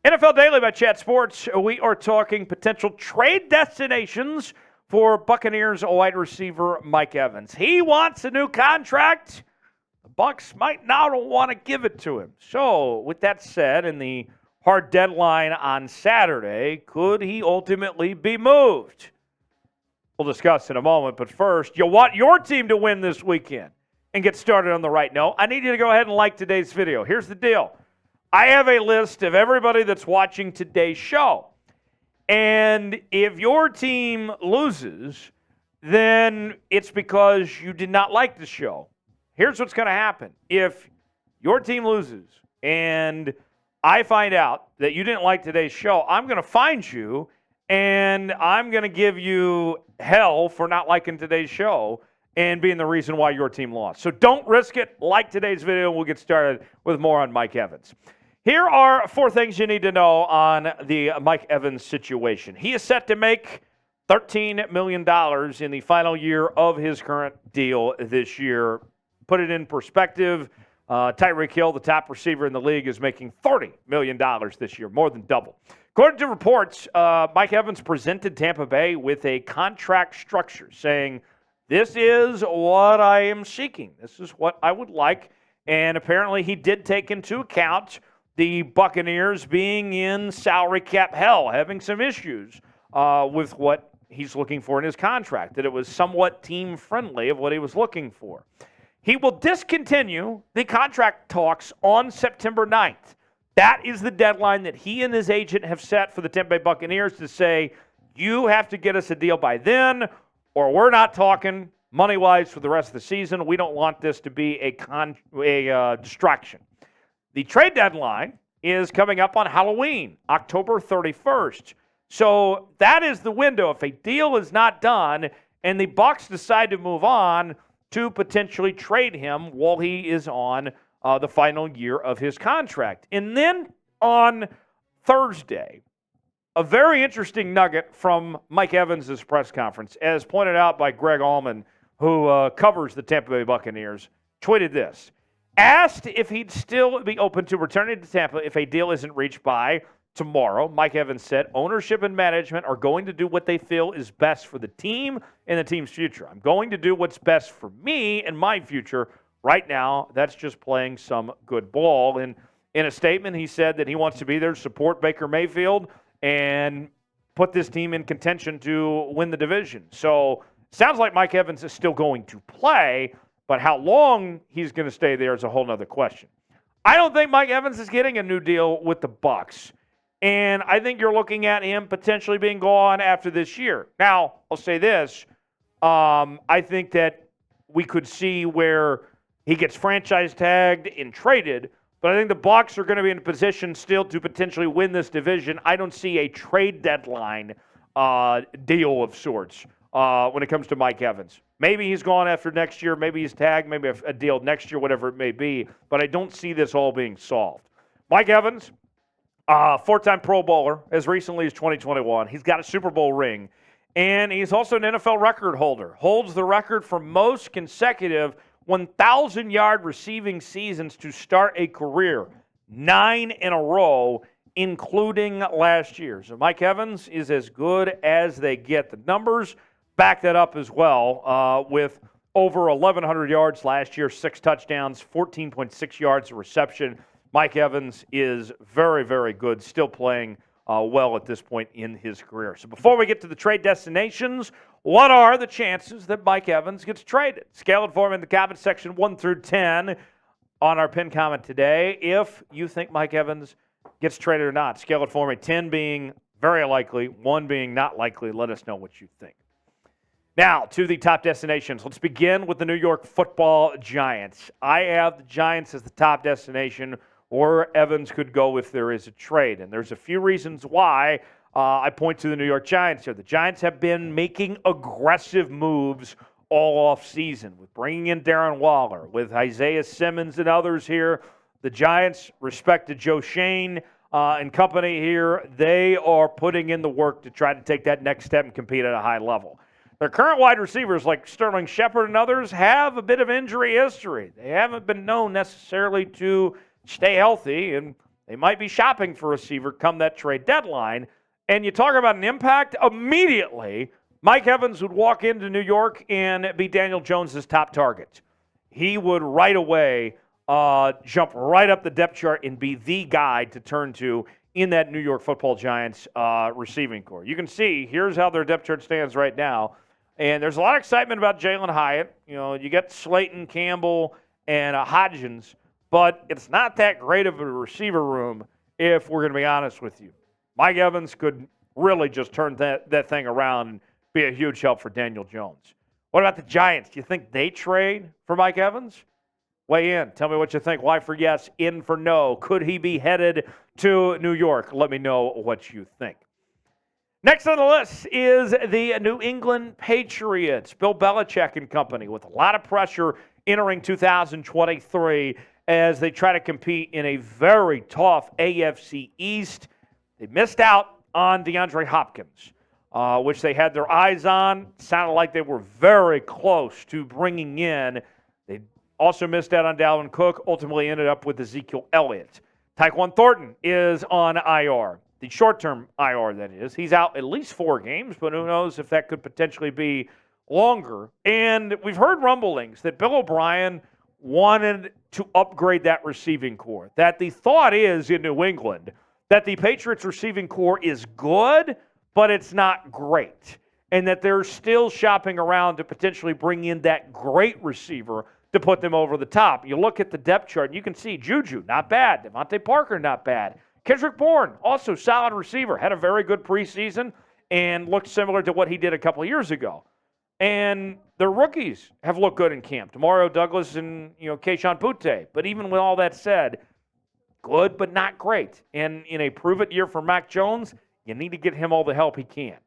NFL Daily by Chat Sports. We are talking potential trade destinations for Buccaneers wide receiver Mike Evans. He wants a new contract. The Bucs might not want to give it to him. So, with that said, in the hard deadline on Saturday, could he ultimately be moved? We'll discuss in a moment, but first, you want your team to win this weekend and get started on the right note. I need you to go ahead and like today's video. Here's the deal. I have a list of everybody that's watching today's show. And if your team loses, then it's because you did not like the show. Here's what's going to happen. If your team loses and I find out that you didn't like today's show, I'm going to find you and I'm going to give you hell for not liking today's show and being the reason why your team lost. So don't risk it. Like today's video. We'll get started with more on Mike Evans. Here are 4 things you need to know on the Mike Evans situation. He is set to make $13 million in the final year of his current deal this year. Put it in perspective, Tyreek Hill, the top receiver in the league, is making $40 million this year, more than double. According to reports, Mike Evans presented Tampa Bay with a contract structure saying, this is what I am seeking. This is what I would like. And apparently he did take into account the Buccaneers being in salary cap hell, having some issues with what he's looking for in his contract, that it was somewhat team-friendly of what he was looking for. He will discontinue the contract talks on September 9th. That is the deadline that he and his agent have set for the Tampa Bay Buccaneers to say, you have to get us a deal by then, or we're not talking money-wise for the rest of the season. We don't want this to be a distraction. The trade deadline is coming up on Halloween, October 31st. So that is the window. If a deal is not done and the Bucs decide to move on to potentially trade him while he is on the final year of his contract. And then on Thursday, a very interesting nugget from Mike Evans' press conference, as pointed out by Greg Allman, who covers the Tampa Bay Buccaneers, tweeted this. Asked if he'd still be open to returning to Tampa if a deal isn't reached by tomorrow, Mike Evans said, ownership and management are going to do what they feel is best for the team and the team's future. I'm going to do what's best for me and my future. Right now, that's just playing some good ball. And in a statement, he said that he wants to be there to support Baker Mayfield and put this team in contention to win the division. So sounds like Mike Evans is still going to play, but how long he's going to stay there is a whole other question. I don't think Mike Evans is getting a new deal with the Bucs, and I think you're looking at him potentially being gone after this year. Now, I'll say this. I think that we could see where he gets franchise tagged and traded, but I think the Bucs are going to be in a position still to potentially win this division. I don't see a trade deadline deal of sorts when it comes to Mike Evans. Maybe he's gone after next year. Maybe he's tagged. Maybe a deal next year, whatever it may be. But I don't see this all being solved. Mike Evans, 4-time Pro Bowler as recently as 2021. He's got a Super Bowl ring. And he's also an NFL record holder. Holds the record for most consecutive 1,000-yard receiving seasons to start a career. 9 in a row, including last year. So Mike Evans is as good as they get. The numbers back that up as well with over 1,100 yards last year, 6 touchdowns, 14.6 yards of reception. Mike Evans is very, very good, still playing well at this point in his career. So before we get to the trade destinations, what are the chances that Mike Evans gets traded? Scale it for me in the comment section 1 through 10 on our pinned comment today. If you think Mike Evans gets traded or not, scale it for me, 10 being very likely, 1 being not likely. Let us know what you think. Now, to the top destinations. Let's begin with the New York Football Giants. I have the Giants as the top destination where Evans could go if there is a trade. And there's a few reasons why I point to the New York Giants here. The Giants have been making aggressive moves all offseason with bringing in Darren Waller, with Isaiah Simmons and others here. The Giants, respect to Joe Shane and company here, they are putting in the work to try to take that next step and compete at a high level. Their current wide receivers like Sterling Shepard and others have a bit of injury history. They haven't been known necessarily to stay healthy, and They might be shopping for a receiver come that trade deadline. And you talk about an impact, immediately Mike Evans would walk into New York and be Daniel Jones' top target. He would right away jump right up the depth chart and be the guy to turn to in that New York Football Giants receiving corps. You can see, here's how their depth chart stands right now. And there's a lot of excitement about Jalen Hyatt. You know, you get Slayton, Campbell, and Hodgins, but it's not that great of a receiver room if we're going to be honest with you. Mike Evans could really just turn that thing around and be a huge help for Daniel Jones. What about the Giants? Do you think they trade for Mike Evans? Weigh in. Tell me what you think. Y for yes, in for no. Could he be headed to New York? Let me know what you think. Next on the list is the New England Patriots. Bill Belichick and company with a lot of pressure entering 2023 as they try to compete in a very tough AFC East. They missed out on DeAndre Hopkins, which they had their eyes on. Sounded like they were very close to bringing in. They also missed out on Dalvin Cook, ultimately ended up with Ezekiel Elliott. Tyquan Thornton is on IR, the short-term IR, that is. He's out at least 4 games, but who knows if that could potentially be longer. And we've heard rumblings that Bill O'Brien wanted to upgrade that receiving corps, that the thought is in New England that the Patriots receiving corps is good, but it's not great, and that they're still shopping around to potentially bring in that great receiver to put them over the top. You look at the depth chart, and you can see Juju, not bad. Devontae Parker, not bad. Kendrick Bourne, also solid receiver, had a very good preseason and looked similar to what he did a couple of years ago. And the rookies have looked good in camp. Demario Douglas and, Keyshawn Butte. But even with all that said, good but not great. And in a prove-it year for Mac Jones, you need to get him all the help he can.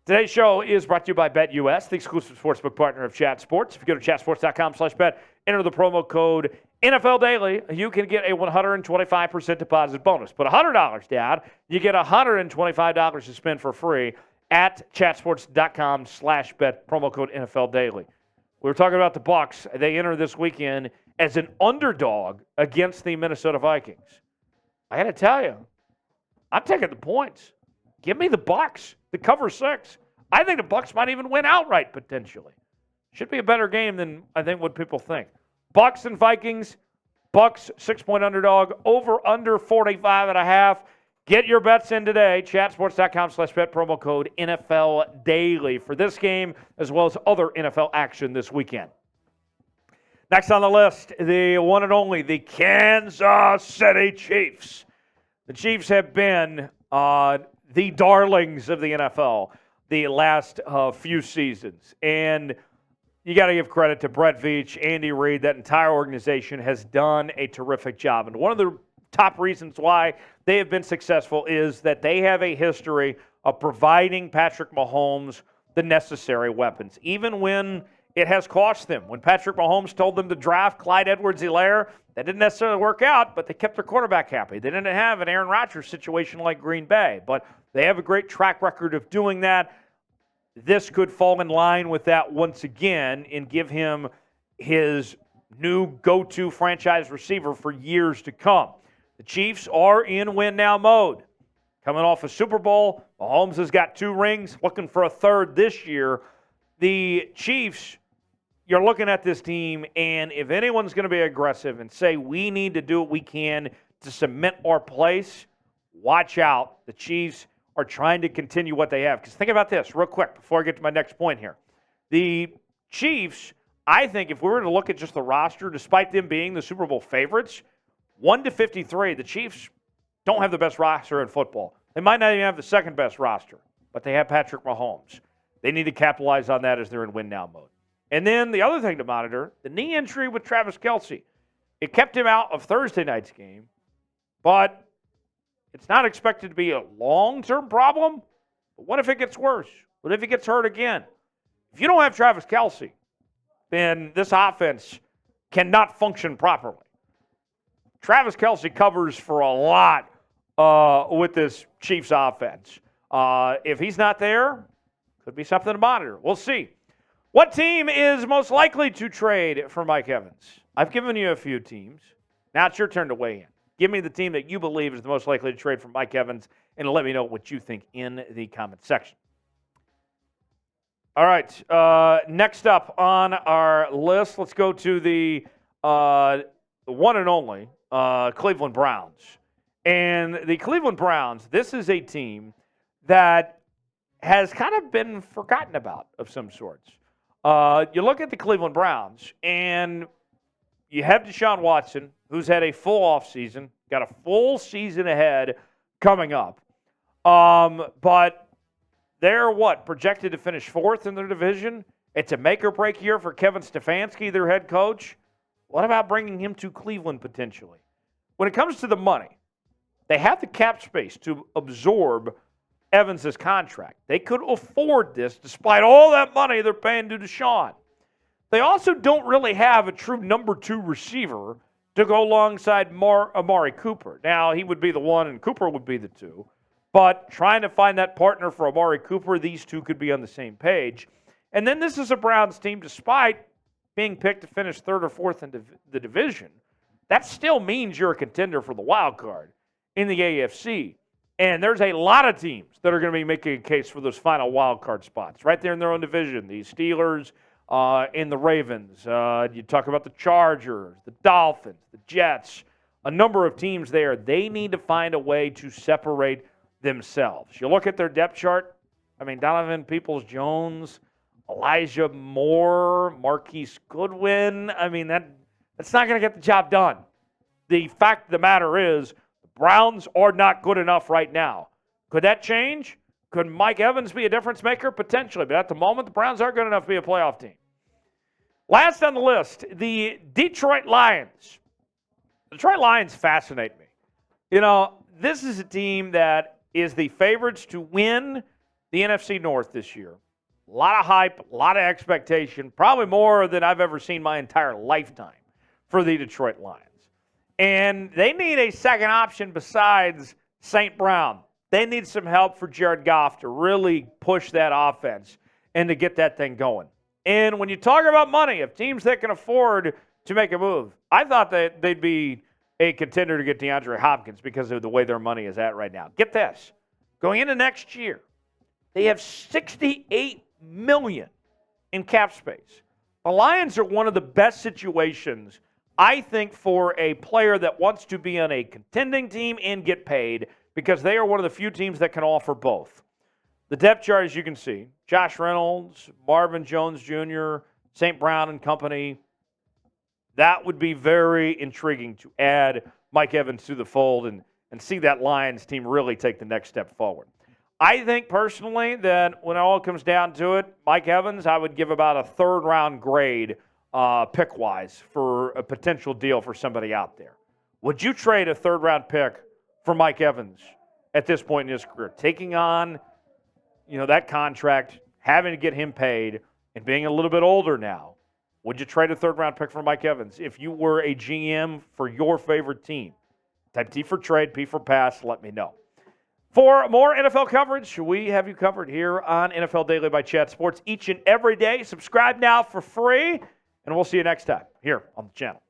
Today's show is brought to you by BetUS, the exclusive sportsbook partner of Chat Sports. If you go to chatsports.com/bet, enter the promo code NFL Daily, you can get a 125% deposit bonus. Put $100 down, you get $125 to spend for free at chatsports.com/bet, promo code NFL Daily. We were talking about the Bucs. They enter this weekend as an underdog against the Minnesota Vikings. I got to tell you, I'm taking the points. Give me the Bucs, the cover 6. I think the Bucs might even win outright potentially. Should be a better game than I think what people think. Bucs and Vikings. Bucs 6-point underdog, over under 45.5. Get your bets in today. Chatsports.com/bet, promo code NFL Daily for this game as well as other NFL action this weekend. Next on the list, the one and only, the Kansas City Chiefs. The Chiefs have been the darlings of the NFL the last few seasons. And you got to give credit to Brett Veach, Andy Reid. That entire organization has done a terrific job. And one of the top reasons why they have been successful is that they have a history of providing Patrick Mahomes the necessary weapons, even when it has cost them. When Patrick Mahomes told them to draft Clyde Edwards-Helaire, that didn't necessarily work out, but they kept their quarterback happy. They didn't have an Aaron Rodgers situation like Green Bay, but they have a great track record of doing that. This could fall in line with that once again and give him his new go-to franchise receiver for years to come. The Chiefs are in win-now mode. Coming off a Super Bowl, Mahomes has got 2 rings, looking for a 3rd this year. The Chiefs, you're looking at this team, and if anyone's going to be aggressive and say we need to do what we can to cement our place, watch out. The Chiefs are trying to continue what they have. Because think about this real quick before I get to my next point here. The Chiefs, I think if we were to look at just the roster, despite them being the Super Bowl favorites, 1-53, the Chiefs don't have the best roster in football. They might not even have the second best roster, but they have Patrick Mahomes. They need to capitalize on that as they're in win-now mode. And then the other thing to monitor, the knee injury with Travis Kelce. It kept him out of Thursday night's game, but it's not expected to be a long-term problem. But what if it gets worse? What if he gets hurt again? If you don't have Travis Kelce, then this offense cannot function properly. Travis Kelce covers for a lot with this Chiefs offense. If he's not there, could be something to monitor. We'll see. What team is most likely to trade for Mike Evans? I've given you a few teams. Now it's your turn to weigh in. Give me the team that you believe is the most likely to trade for Mike Evans, and let me know what you think in the comment section. All right, next up on our list, let's go to the one and only Cleveland Browns. And the Cleveland Browns, this is a team that has kind of been forgotten about of some sorts. You look at the Cleveland Browns, and you have Deshaun Watson, who's had a full offseason, got a full season ahead coming up. But they're projted to finish fourth in their division? It's a make or break year for Kevin Stefanski, their head coach. What about bringing him to Cleveland potentially? When it comes to the money, they have the cap space to absorb Evans' contract. They could afford this despite all that money they're paying to Deshaun. They also don't really have a true number 2 receiver to go alongside Amari Cooper. Now, he would be the 1 and Cooper would be the 2. But trying to find that partner for Amari Cooper, these two could be on the same page. And then this is a Browns team, despite being picked to finish 3rd or 4th in the division, that still means you're a contender for the wild card in the AFC. And there's a lot of teams that are going to be making a case for those final wild card spots right there in their own division. The Steelers and the Ravens. You talk about the Chargers, the Dolphins, the Jets, a number of teams there. They need to find a way to separate themselves. You look at their depth chart. I mean, Donovan Peoples-Jones, Elijah Moore, Marquise Goodwin. I mean, that's not going to get the job done. The fact of the matter is, the Browns are not good enough right now. Could that change? Could Mike Evans be a difference maker? Potentially. But at the moment, the Browns aren't good enough to be a playoff team. Last on the list, the Detroit Lions. The Detroit Lions fascinate me. You know, this is a team that is the favorites to win the NFC North this year. A lot of hype, a lot of expectation, probably more than I've ever seen my entire lifetime for the Detroit Lions. And they need a second option besides St. Brown. They need some help for Jared Goff to really push that offense and to get that thing going. And when you talk about money, of teams that can afford to make a move, I thought that they'd be a contender to get DeAndre Hopkins because of the way their money is at right now. Get this. Going into next year, they have $68 million in cap space. The Lions are one of the best situations, I think, for a player that wants to be on a contending team and get paid, because they are one of the few teams that can offer both. The depth chart, as you can see, Josh Reynolds, Marvin Jones Jr., St. Brown and company. That would be very intriguing to add Mike Evans to the fold and see that Lions team really take the next step forward. I think personally that when it all comes down to it, Mike Evans, I would give about a third-round grade pick-wise for a potential deal for somebody out there. Would you trade a third-round pick for Mike Evans at this point in his career? Taking on, that contract, having to get him paid, and being a little bit older now, would you trade a third-round pick for Mike Evans if you were a GM for your favorite team? Type T for trade, P for pass, let me know. For more NFL coverage, we have you covered here on NFL Daily by Chat Sports each and every day. Subscribe now for free, and we'll see you next time here on the channel.